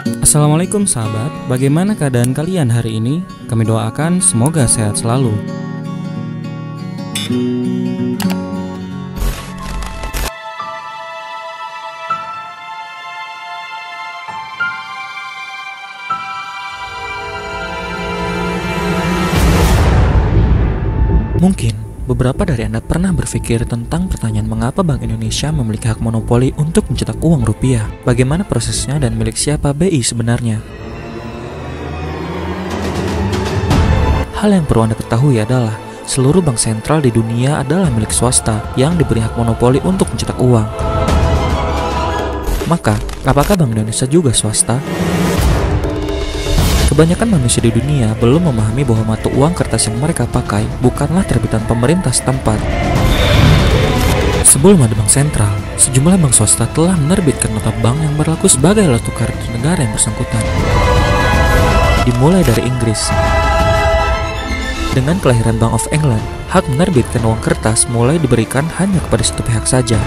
Assalamualaikum sahabat, bagaimana keadaan kalian hari ini? Kami doakan semoga sehat selalu. Mungkin beberapa dari Anda pernah berpikir tentang pertanyaan mengapa Bank Indonesia memiliki hak monopoli untuk mencetak uang rupiah. Bagaimana prosesnya dan milik siapa BI sebenarnya? Hal yang perlu Anda ketahui adalah seluruh bank sentral di dunia adalah milik swasta yang diberi hak monopoli untuk mencetak uang. Maka, apakah Bank Indonesia juga swasta? Kebanyakan manusia di dunia belum memahami bahwa mata uang kertas yang mereka pakai bukanlah terbitan pemerintah setempat. Sebelum ada bank sentral, sejumlah bank swasta telah menerbitkan nota bank yang berlaku sebagai alat tukar di negara yang bersangkutan. Dimulai dari Inggris. Dengan kelahiran Bank of England, hak menerbitkan uang kertas mulai diberikan hanya kepada satu pihak saja.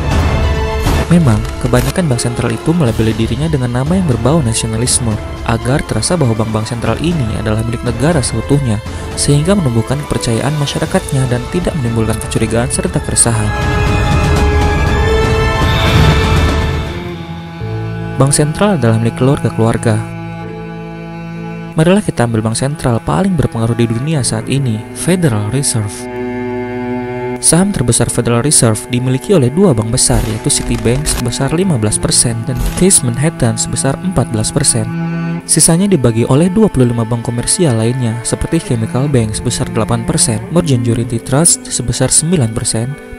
Memang, kebanyakan bank sentral itu melabeli dirinya dengan nama yang berbau nasionalisme, agar terasa bahwa bank-bank sentral ini adalah milik negara seutuhnya, sehingga menumbuhkan kepercayaan masyarakatnya dan tidak menimbulkan kecurigaan serta keresahan. Bank sentral adalah milik keluarga-keluarga. Marilah kita ambil bank sentral paling berpengaruh di dunia saat ini, Federal Reserve. Saham terbesar Federal Reserve dimiliki oleh dua bank besar, yaitu Citibank sebesar 15% dan Chase Manhattan sebesar 14%. Sisanya dibagi oleh 25 bank komersial lainnya, seperti Chemical Bank sebesar 8%, Merchant Security Trust sebesar 9%,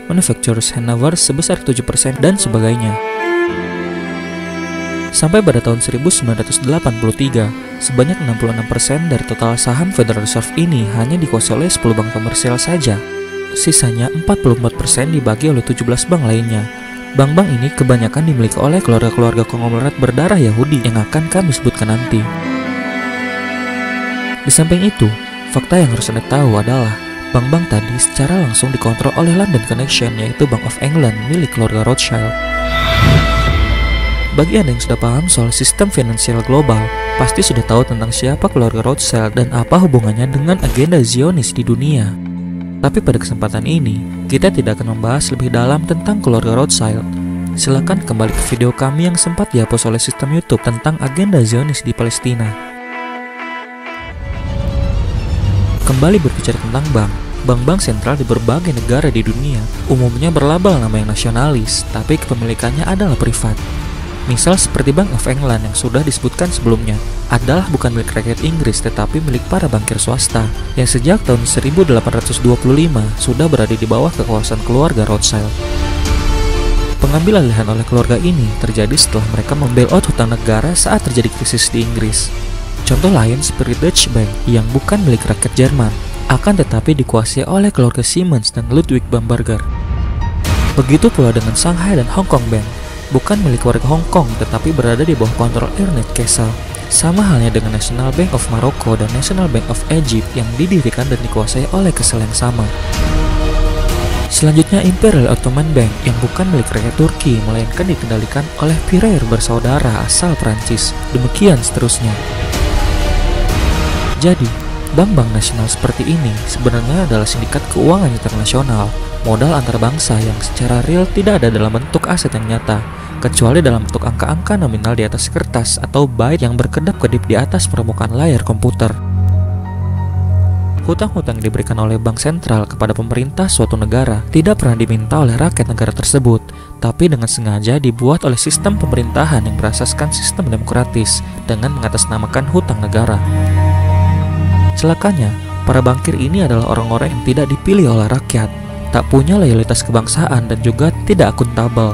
Manufacturers Hanover sebesar 7%, dan sebagainya. Sampai pada tahun 1983, sebanyak 66% dari total saham Federal Reserve ini hanya dikuasai oleh 10 bank komersial saja. Sisanya 44% dibagi oleh 17 bank lainnya. Bank-bank ini kebanyakan dimiliki oleh keluarga-keluarga konglomerat berdarah Yahudi yang akan kami sebutkan nanti. Di samping itu, fakta yang harus Anda tahu adalah bank-bank tadi secara langsung dikontrol oleh London Connection, yaitu Bank of England milik keluarga Rothschild. Bagi Anda yang sudah paham soal sistem finansial global, pasti sudah tahu tentang siapa keluarga Rothschild dan apa hubungannya dengan agenda Zionis di dunia. Tapi pada kesempatan ini, kita tidak akan membahas lebih dalam tentang keluarga Rothschild. Silakan kembali ke video kami yang sempat dihapus oleh sistem YouTube tentang agenda Zionis di Palestina. Kembali berbicara tentang bank-bank sentral di berbagai negara di dunia umumnya berlabel nama yang nasionalis, tapi kepemilikannya adalah privat. Misal seperti Bank of England yang sudah disebutkan sebelumnya adalah bukan milik rakyat Inggris tetapi milik para bankir swasta yang sejak tahun 1825 sudah berada di bawah kekuasaan keluarga Rothschild. Pengambil alihan oleh keluarga ini terjadi setelah mereka membailout hutang negara saat terjadi krisis di Inggris. Contoh lain seperti Deutsche Bank yang bukan milik rakyat Jerman, akan tetapi dikuasai oleh keluarga Siemens dan Ludwig Bamberger. Begitu pula dengan Shanghai dan Hong Kong Bank, bukan milik warga Hong Kong tetapi berada di bawah kontrol Ernest Kessel. Sama halnya dengan National Bank of Morocco dan National Bank of Egypt yang didirikan dan dikuasai oleh Kessel yang sama. Selanjutnya Imperial Ottoman Bank yang bukan milik rakyat Turki melainkan dikendalikan oleh Pireur bersaudara asal Prancis. Demikian seterusnya. Jadi, bank-bank nasional seperti ini sebenarnya adalah sindikat keuangan internasional, modal antar bangsa yang secara real tidak ada dalam bentuk aset yang nyata, kecuali dalam bentuk angka-angka nominal di atas kertas atau byte yang berkedap-kedip di atas permukaan layar komputer. Hutang-hutang yang diberikan oleh bank sentral kepada pemerintah suatu negara tidak pernah diminta oleh rakyat negara tersebut, tapi dengan sengaja dibuat oleh sistem pemerintahan yang berasaskan sistem demokratis dengan mengatasnamakan hutang negara. Celakanya, para bankir ini adalah orang-orang yang tidak dipilih oleh rakyat, tak punya loyalitas kebangsaan dan juga tidak akuntabel.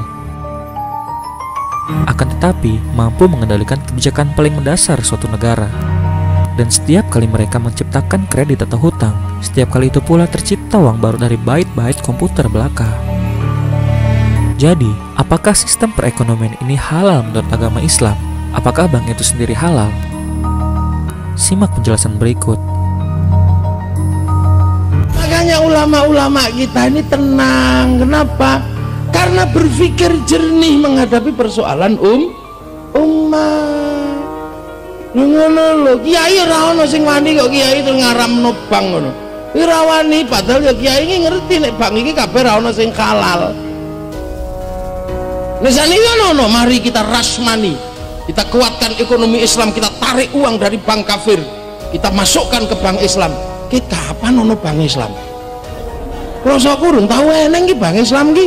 Akan tetapi, mampu mengendalikan kebijakan paling mendasar suatu negara. Dan setiap kali mereka menciptakan kredit atau hutang, setiap kali itu pula tercipta uang baru dari byte-byte komputer belaka. Jadi, apakah sistem perekonomian ini halal menurut agama Islam? Apakah bank itu sendiri halal? Simak penjelasan berikut. Makanya ulama-ulama kita ini tenang. Kenapa? Karena berpikir jernih menghadapi persoalan umat. Ngono lho, kiai ora ono sing wani kok kiai terus ngaramno bank ngono. Ora wani padahal ya kiai iki ngerti nek bank iki kabeh ora ono sing halal. Nek saniki ono, mari kita rasmani. Kita kuatkan ekonomi Islam, kita tarik uang dari bank kafir, kita masukkan ke bank Islam. Kita kapan ono bank Islam? Rasa kurung tahu eneng ki bank Islam ki.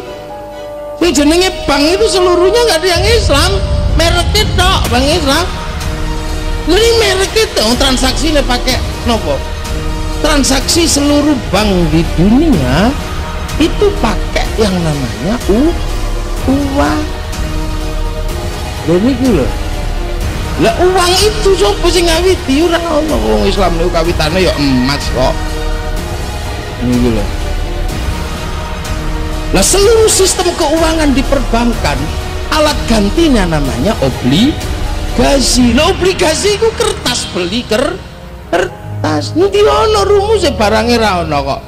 Sing jenenge bank itu seluruhnya enggak ada yang Islam, mereknya tok bank Islam. Jadi merek itu transaksinya pakai nopo? Transaksi seluruh bank di dunia itu pakai yang namanya uang. Jadi gitu. Lah uang itu sapa sing ngawiti? Ora ono wong Islam niku kawitane ya emas kok. Niku lho. Lah seluruh sistem keuangan di perbankan alat gantinya namanya obligasi. Lah obligasi itu kertas beli kertas. Nanti ono rumusnya barangnya ra ono kok.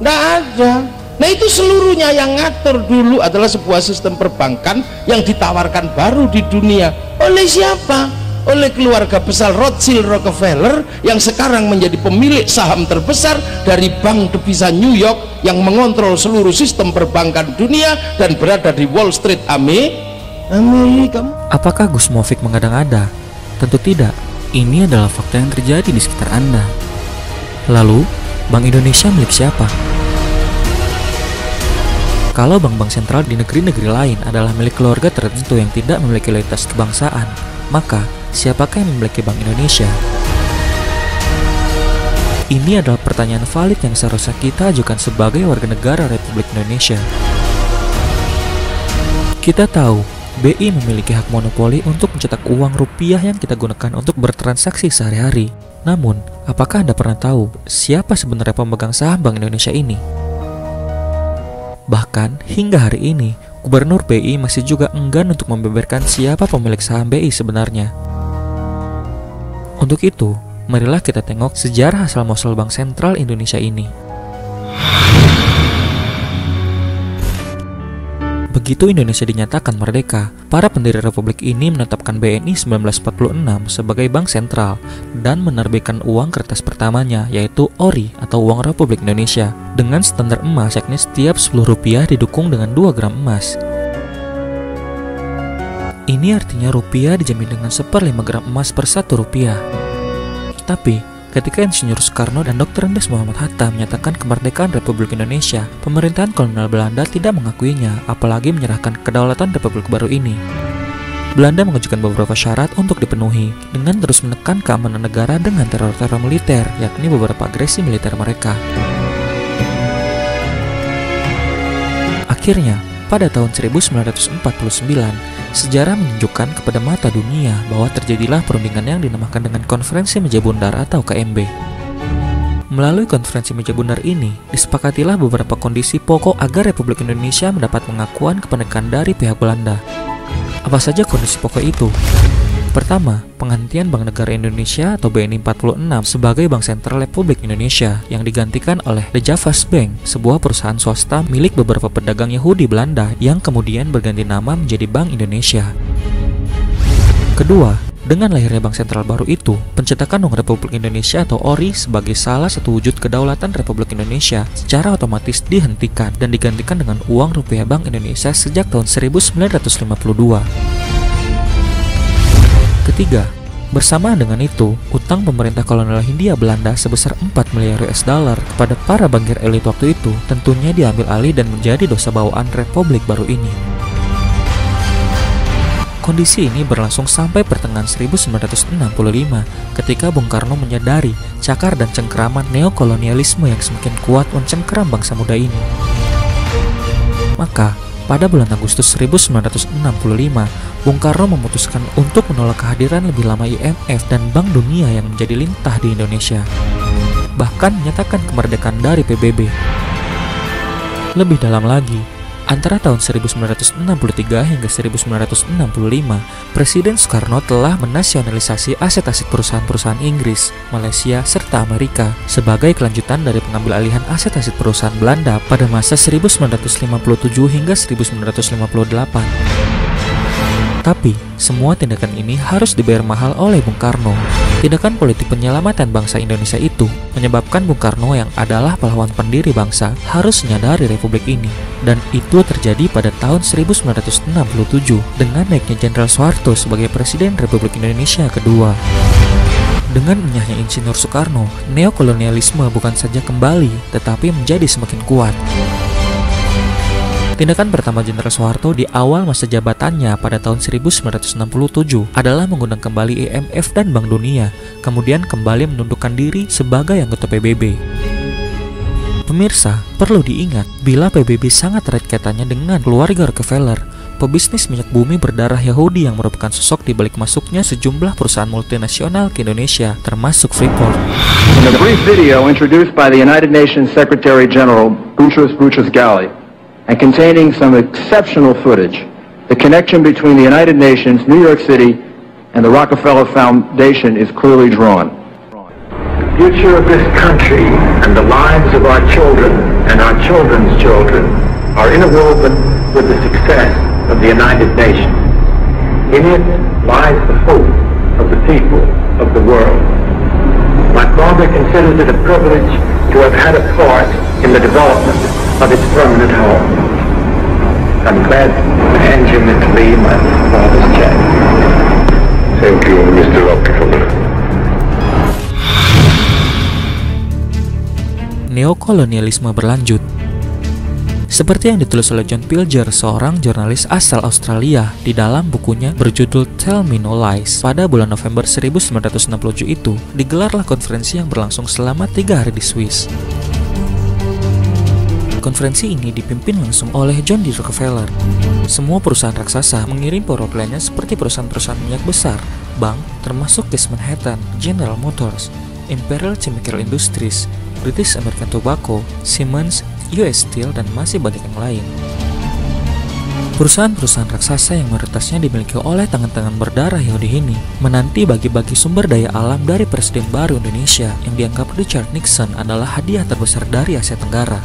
Ndak ada. Nah itu seluruhnya yang ngatur dulu adalah sebuah sistem perbankan yang ditawarkan baru di dunia. Oleh siapa? Oleh keluarga besar Rothschild Rockefeller yang sekarang menjadi pemilik saham terbesar dari Bank Devisa New York yang mengontrol seluruh sistem perbankan dunia dan berada di Wall Street Amerika. Apakah Gus Mofiq mengada-ngada? Tentu tidak. Ini adalah fakta yang terjadi di sekitar Anda. Lalu, Bank Indonesia milik siapa? Kalau bank-bank sentral di negeri-negeri lain adalah milik keluarga tertentu yang tidak memiliki loyalitas kebangsaan, maka siapakah yang memiliki Bank Indonesia? Ini adalah pertanyaan valid yang seharusnya kita ajukan sebagai warga negara Republik Indonesia. Kita tahu, BI memiliki hak monopoli untuk mencetak uang rupiah yang kita gunakan untuk bertransaksi sehari-hari. Namun, apakah Anda pernah tahu siapa sebenarnya pemegang saham Bank Indonesia ini? Bahkan, hingga hari ini, Gubernur BI masih juga enggan untuk membeberkan siapa pemilik saham BI sebenarnya. Untuk itu, marilah kita tengok sejarah asal-muasal Bank Sentral Indonesia ini. Begitu Indonesia dinyatakan merdeka, para pendiri Republik ini menetapkan BNI 1946 sebagai bank sentral dan menerbitkan uang kertas pertamanya, yaitu ORI atau Uang Republik Indonesia, dengan standar emas yakni setiap 10 rupiah didukung dengan 2 gram emas. Ini artinya rupiah dijamin dengan 1/5 gram emas per 1 rupiah. Tapi, ketika Insinyur Soekarno dan Dr. Andes Muhammad Hatta menyatakan kemerdekaan Republik Indonesia, pemerintahan kolonial Belanda tidak mengakuinya, apalagi menyerahkan kedaulatan Republik baru ini. Belanda mengajukan beberapa syarat untuk dipenuhi, dengan terus menekan keamanan negara dengan teror-teror militer, yakni beberapa agresi militer mereka. Akhirnya, pada tahun 1949, sejarah menunjukkan kepada mata dunia bahwa terjadilah perundingan yang dinamakan dengan Konferensi Meja Bundar atau KMB. Melalui Konferensi Meja Bundar ini, disepakatilah beberapa kondisi pokok agar Republik Indonesia mendapat pengakuan kemerdekaan dari pihak Belanda. Apa saja kondisi pokok itu? Pertama, penghentian Bank Negara Indonesia atau BNI 46 sebagai Bank Sentral Republik Indonesia yang digantikan oleh The Javas Bank, sebuah perusahaan swasta milik beberapa pedagang Yahudi Belanda yang kemudian berganti nama menjadi Bank Indonesia. Kedua, dengan lahirnya Bank Sentral baru itu, pencetakan Uang Republik Indonesia atau ORI sebagai salah satu wujud kedaulatan Republik Indonesia secara otomatis dihentikan dan digantikan dengan uang rupiah Bank Indonesia sejak tahun 1952. Ketiga, bersamaan dengan itu, utang pemerintah kolonial Hindia Belanda sebesar 4 miliar US dollar kepada para bankir elit waktu itu tentunya diambil alih dan menjadi dosa bawaan Republik baru ini. Kondisi ini berlangsung sampai pertengahan 1965 ketika Bung Karno menyadari cakar dan cengkeraman neokolonialisme yang semakin kuat mencengkeram bangsa muda ini. Maka, pada bulan Agustus 1965, Bung Karno memutuskan untuk menolak kehadiran lebih lama IMF dan Bank Dunia yang menjadi lintah di Indonesia. Bahkan menyatakan kemerdekaan dari PBB. Lebih dalam lagi, antara tahun 1963 hingga 1965, Presiden Soekarno telah menasionalisasi aset-aset perusahaan-perusahaan Inggris, Malaysia, serta Amerika sebagai kelanjutan dari pengambil alihan aset-aset perusahaan Belanda pada masa 1957 hingga 1958. Tapi, semua tindakan ini harus dibayar mahal oleh Bung Karno. Tindakan politik penyelamatan bangsa Indonesia itu menyebabkan Bung Karno yang adalah pahlawan pendiri bangsa harus menyadari republik ini. Dan itu terjadi pada tahun 1967 dengan naiknya Jenderal Soeharto sebagai Presiden Republik Indonesia kedua. Dengan menyahnya Insinyur Soekarno, neokolonialisme bukan saja kembali, tetapi menjadi semakin kuat. Tindakan pertama Jenderal Soeharto di awal masa jabatannya pada tahun 1967 adalah mengundang kembali IMF dan Bank Dunia, kemudian kembali menundukkan diri sebagai anggota PBB. Pemirsa, perlu diingat bila PBB sangat erat kaitannya dengan keluarga Rockefeller, pebisnis minyak bumi berdarah Yahudi yang merupakan sosok di balik masuknya sejumlah perusahaan multinasional ke Indonesia, termasuk Freeport. In a brief video introduced by the United Nations Secretary General Boutros Boutros-Ghali, and containing some exceptional footage, the connection between the United Nations, New York City, and the Rockefeller Foundation is clearly drawn. The future of this country and the lives of our children and our children's children are interwoven with the success of the United Nations. In it lies the hope of the people of the world. My father considers it a privilege to have had a part in the development of its permanent home. I'm glad to hand you, Mr. Lee, my father's check. Thank you, Mr. Rockefeller. Neokolonialisme berlanjut. Seperti yang ditulis oleh John Pilger, seorang jurnalis asal Australia, di dalam bukunya berjudul Tell Me No Lies. Pada bulan November 1967 itu, digelarlah konferensi yang berlangsung selama 3 hari di Swiss. Konferensi ini dipimpin langsung oleh John D. Rockefeller. Semua perusahaan raksasa mengirim perwakilannya seperti perusahaan-perusahaan minyak besar, bank, termasuk Gas Manhattan, General Motors, Imperial Chemical Industries, British American Tobacco, Siemens, US Steel, dan masih banyak yang lain. Perusahaan-perusahaan raksasa yang mayoritasnya dimiliki oleh tangan-tangan berdarah Yahudi ini menanti bagi-bagi sumber daya alam dari Presiden baru Indonesia yang dianggap Richard Nixon adalah hadiah terbesar dari Asia Tenggara.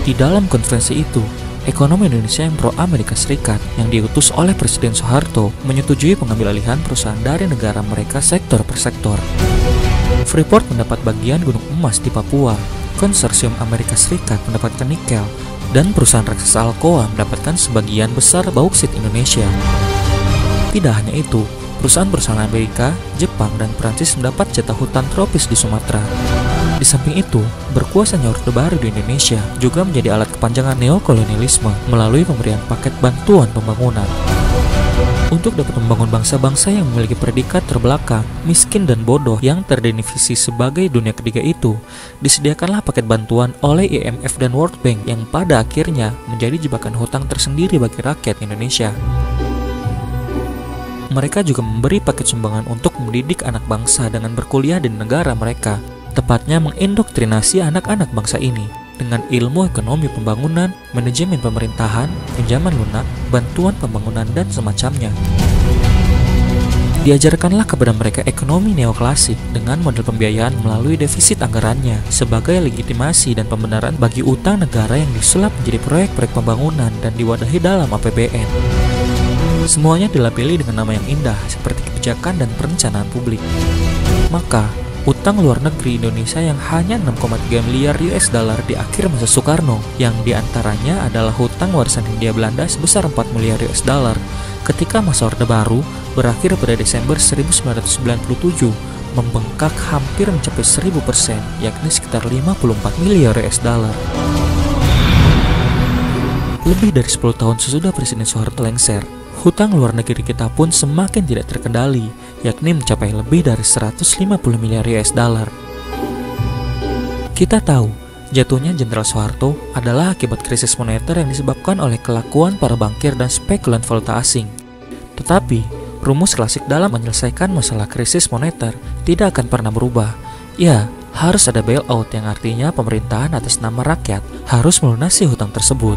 Di dalam konferensi itu, ekonomi Indonesia yang pro-Amerika Serikat yang diutus oleh Presiden Soeharto menyetujui pengambil alihan perusahaan dari negara mereka sektor per sektor. Freeport mendapat bagian gunung emas di Papua, Konsorsium Amerika Serikat mendapatkan nikel, dan perusahaan raksasa Alcoa mendapatkan sebagian besar bauksit Indonesia. Tidak hanya itu, perusahaan-perusahaan Amerika, Jepang, dan Prancis mendapat jatah hutan tropis di Sumatera. Di samping itu, berkuasanya Orde Baru di Indonesia juga menjadi alat kepanjangan neokolonialisme melalui pemberian paket bantuan pembangunan. Untuk dapat membangun bangsa-bangsa yang memiliki predikat terbelakang, miskin, dan bodoh yang terdefinisi sebagai dunia ketiga itu, disediakanlah paket bantuan oleh IMF dan World Bank yang pada akhirnya menjadi jebakan hutang tersendiri bagi rakyat Indonesia. Mereka juga memberi paket sumbangan untuk mendidik anak bangsa dengan berkuliah di negara mereka, tepatnya mengindoktrinasi anak-anak bangsa ini dengan ilmu ekonomi pembangunan, manajemen pemerintahan, pinjaman lunak, bantuan pembangunan, dan semacamnya. Diajarkanlah kepada mereka ekonomi neoklasik dengan model pembiayaan melalui defisit anggarannya sebagai legitimasi dan pembenaran bagi utang negara yang disulap menjadi proyek-proyek pembangunan dan diwadahi dalam APBN. Semuanya dilabeli dengan nama yang indah seperti kebijakan dan perencanaan publik. Maka, utang luar negeri Indonesia yang hanya 6,3 miliar US dollar di akhir masa Soekarno, yang diantaranya adalah hutang warisan Hindia Belanda sebesar 4 miliar US dollar, ketika masa Orde Baru berakhir pada Desember 1997, membengkak hampir mencapai 1000%, yakni sekitar 54 miliar US dollar. Lebih dari 10 tahun sesudah Presiden Soeharto lengser, hutang luar negeri kita pun semakin tidak terkendali, yakni mencapai lebih dari 150 miliar US dollar. Kita tahu, jatuhnya Jenderal Soeharto adalah akibat krisis moneter yang disebabkan oleh kelakuan para bankir dan spekulan valuta asing. Tetapi, rumus klasik dalam menyelesaikan masalah krisis moneter tidak akan pernah berubah. Ya, harus ada bailout yang artinya pemerintahan atas nama rakyat harus melunasi hutang tersebut.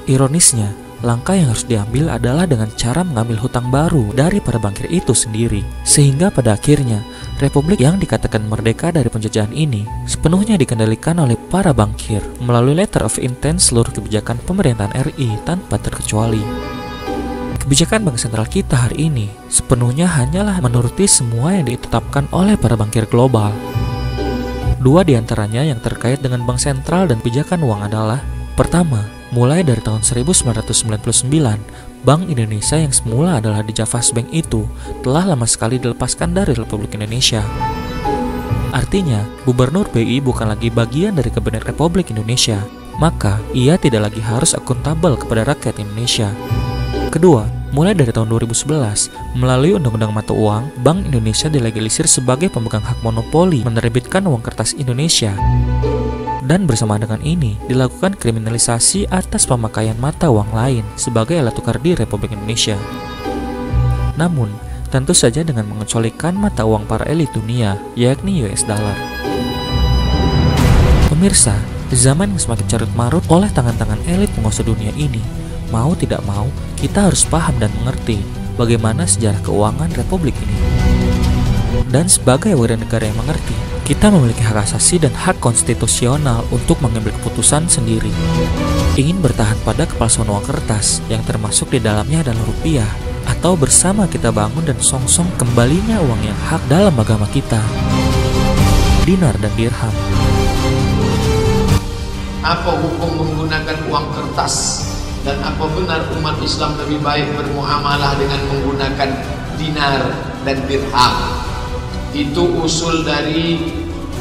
Ironisnya, langkah yang harus diambil adalah dengan cara mengambil hutang baru dari para bankir itu sendiri, sehingga pada akhirnya Republik yang dikatakan merdeka dari penjajahan ini sepenuhnya dikendalikan oleh para bankir melalui letter of intent seluruh kebijakan pemerintahan RI tanpa terkecuali. Kebijakan bank sentral kita hari ini sepenuhnya hanyalah menuruti semua yang ditetapkan oleh para bankir global. Dua diantaranya yang terkait dengan bank sentral dan kebijakan uang adalah: pertama, mulai dari tahun 1999, Bank Indonesia yang semula adalah The Javas Bank itu telah lama sekali dilepaskan dari Republik Indonesia. Artinya, Gubernur BI bukan lagi bagian dari Kabinet Republik Indonesia, maka ia tidak lagi harus akuntabel kepada rakyat Indonesia. Kedua, mulai dari tahun 2011, melalui Undang-Undang Mata Uang, Bank Indonesia dilegalisir sebagai pemegang hak monopoli menerbitkan uang kertas Indonesia. Dan bersama dengan ini, dilakukan kriminalisasi atas pemakaian mata uang lain sebagai alat tukar di Republik Indonesia. Namun, tentu saja dengan mengecualikan mata uang para elit dunia, yakni US dollar. Pemirsa, di zaman yang semakin carut-marut oleh tangan-tangan elit penguasa dunia ini, mau tidak mau, kita harus paham dan mengerti bagaimana sejarah keuangan Republik ini. Dan sebagai warga negara yang mengerti, kita memiliki hak asasi dan hak konstitusional untuk mengambil keputusan sendiri. Ingin bertahan pada kepalsuan uang kertas yang termasuk di dalamnya adalah rupiah, atau bersama kita bangun dan songsong kembalinya uang yang hak dalam agama kita, dinar dan dirham. Apa hukum menggunakan uang kertas? Dan apa benar umat Islam lebih baik bermuamalah dengan menggunakan dinar dan dirham? Itu usul dari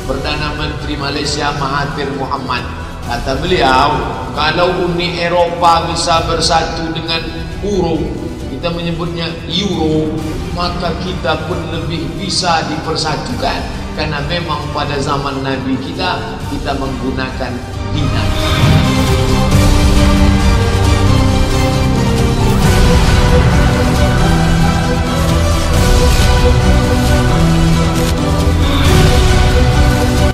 Perdana Menteri Malaysia Mahathir Mohamad. Kata beliau, kalau Uni Eropa bisa bersatu dengan euro, kita menyebutnya euro, maka kita pun lebih bisa dipersatukan. Karena memang pada zaman Nabi kita menggunakan dinar.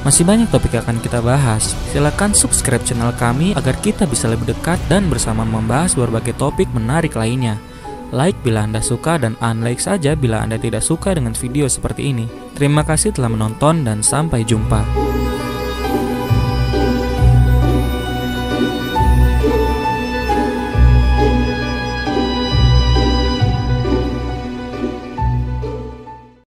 Masih banyak topik yang akan kita bahas. Silakan subscribe channel kami agar kita bisa lebih dekat dan bersama membahas berbagai topik menarik lainnya. Like bila Anda suka dan unlike saja bila Anda tidak suka dengan video seperti ini. Terima kasih telah menonton dan sampai jumpa.